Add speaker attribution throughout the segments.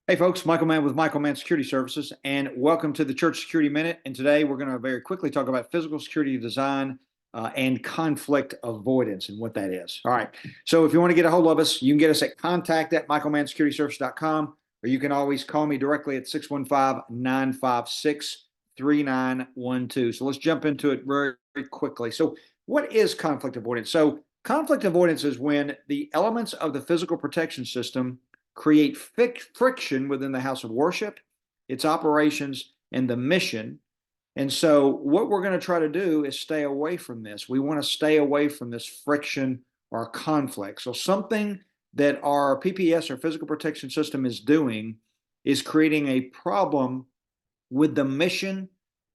Speaker 1: Hey folks, Michael Mann with Michael Mann Security Services, and welcome to the Church Security Minute. And today we're going to very quickly talk about physical security design and conflict avoidance and what that is. All right. So if you want to get a hold of us, you can get us at contact@michaelmannsecurityservice.com, or you can always call me directly at 615-956-3912. So let's jump into it very, very quickly. So what is conflict avoidance? So conflict avoidance is when the elements of the physical protection system create friction within the house of worship, its operations, and the mission. And so what we're going to try to do is stay away from this. We want to stay away from this friction or conflict. So something that our PPS or physical protection system is doing is creating a problem with the mission,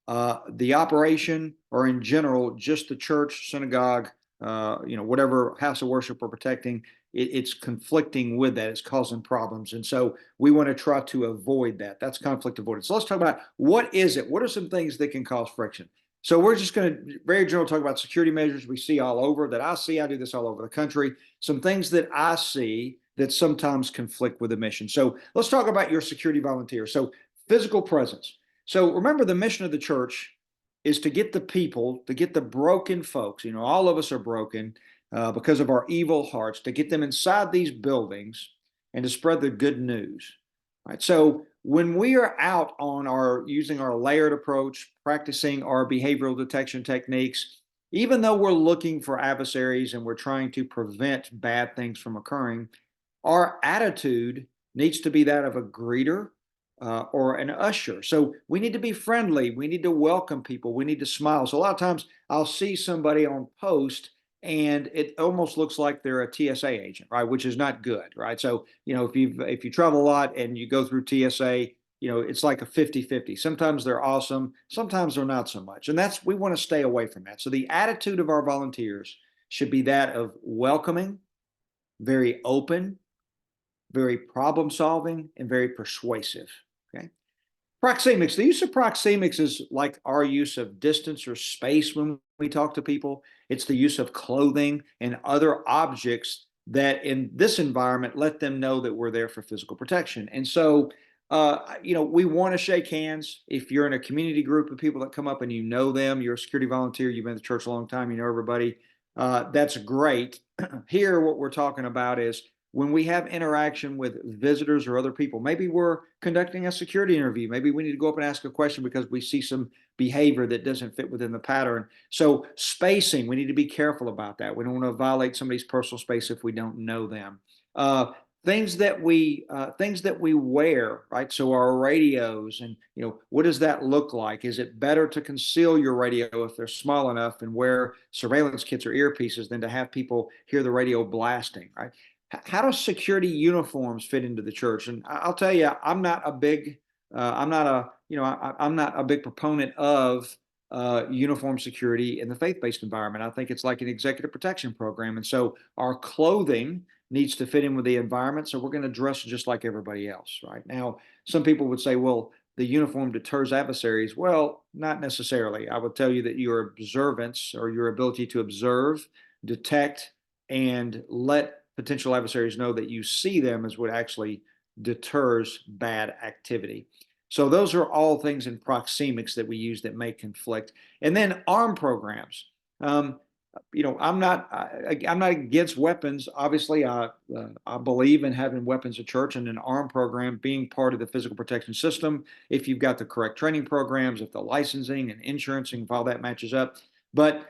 Speaker 1: the operation, or in general, just the church, synagogue, whatever house of worship we're protecting, it's conflicting with that. It's causing problems. And so we want to try to avoid that. That's conflict avoidance. So let's talk about what is it? What are some things that can cause friction? So we're just going to very general talk about security measures we see all over that I see. I do this all over the country. Some things that I see that sometimes conflict with the mission. So let's talk about your security volunteer. So physical presence. So remember, the mission of the church is to get the people, to get the broken folks, all of us are broken because of our evil hearts, to get them inside these buildings and to spread the good news. Right. So when we are out on using our layered approach, practicing our behavioral detection techniques, even though we're looking for adversaries and we're trying to prevent bad things from occurring, our attitude needs to be that of a greeter or an usher. So we need to be friendly. We need to welcome people. We need to smile. So a lot of times I'll see somebody on post and it almost looks like they're a TSA agent, right? Which is not good, right? So, if you travel a lot and you go through TSA, it's like a 50-50. Sometimes they're awesome, sometimes they're not so much. And we want to stay away from that. So the attitude of our volunteers should be that of welcoming, very open, very problem solving, and very persuasive. Okay. Proxemics. The use of proxemics is like our use of distance or space when we talk to people. It's the use of clothing and other objects that in this environment let them know that we're there for physical protection. And so, we want to shake hands. If you're in a community group of people that come up and you know them, you're a security volunteer, you've been in the church a long time, you know everybody, that's great. Here, what we're talking about is when we have interaction with visitors or other people. Maybe we're conducting a security interview. Maybe we need to go up and ask a question because we see some behavior that doesn't fit within the pattern. So spacing, we need to be careful about that. We don't want to violate somebody's personal space if we don't know them. Things that we wear, right? So our radios, and what does that look like? Is it better to conceal your radio if they're small enough and wear surveillance kits or earpieces than to have people hear the radio blasting, right? How do security uniforms fit into the church? And I'll tell you, I'm not a big proponent of uniform security in the faith-based environment. I think it's like an executive protection program. And so our clothing needs to fit in with the environment. So we're going to dress just like everybody else, right? Now, some people would say, well, the uniform deters adversaries. Well, not necessarily. I would tell you that your observance or your ability to observe, detect, and let potential adversaries know that you see them is what actually deters bad activity. So those are all things in proxemics that we use that may conflict. And then arm programs. I'm not against weapons. Obviously, I believe in having weapons at church, and an arm program being part of the physical protection system. If you've got the correct training programs, if the licensing and insurancing, if all that matches up. But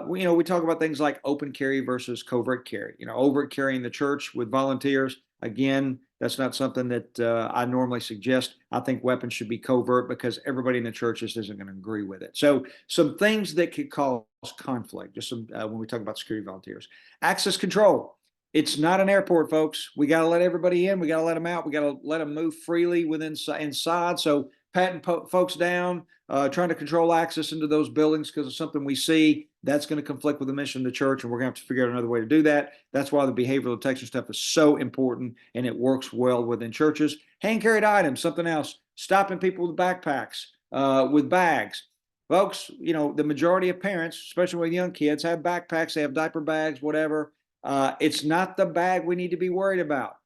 Speaker 1: we talk about things like open carry versus covert carry. Overt carry in the church with volunteers. Again, that's not something that I normally suggest. I think weapons should be covert because everybody in the church just isn't going to agree with it. So some things that could cause conflict, just some when we talk about security volunteers. Access control. It's not an airport, folks. We got to let everybody in. We got to let them out. We got to let them move freely inside. So patting folks down, trying to control access into those buildings because of something we see, that's going to conflict with the mission of the church, and we're going to have to figure out another way to do that. That's why the behavioral detection stuff is so important, and it works well within churches. Hand-carried items, something else. Stopping people with backpacks, with bags. Folks, the majority of parents, especially with young kids, have backpacks. They have diaper bags, whatever. It's not the bag we need to be worried about.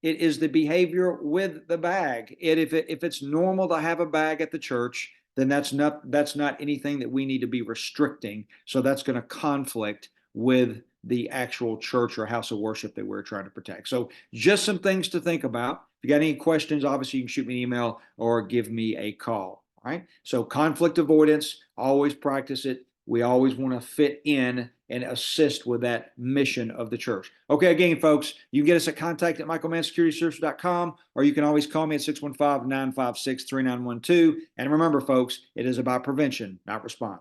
Speaker 1: it is the behavior with the bag. If it's normal to have a bag at the church, then that's not anything that we need to be restricting. So that's going to conflict with the actual church or house of worship that we're trying to protect. So just some things to think about. If you got any questions, obviously you can shoot me an email or give me a call. All right. So conflict avoidance, always practice it. We always want to fit in and assist with that mission of the church. Okay, again, folks, you can get us at contact@michaelmannsecurityservices.com, or you can always call me at 615-956-3912. And remember, folks, it is about prevention, not response.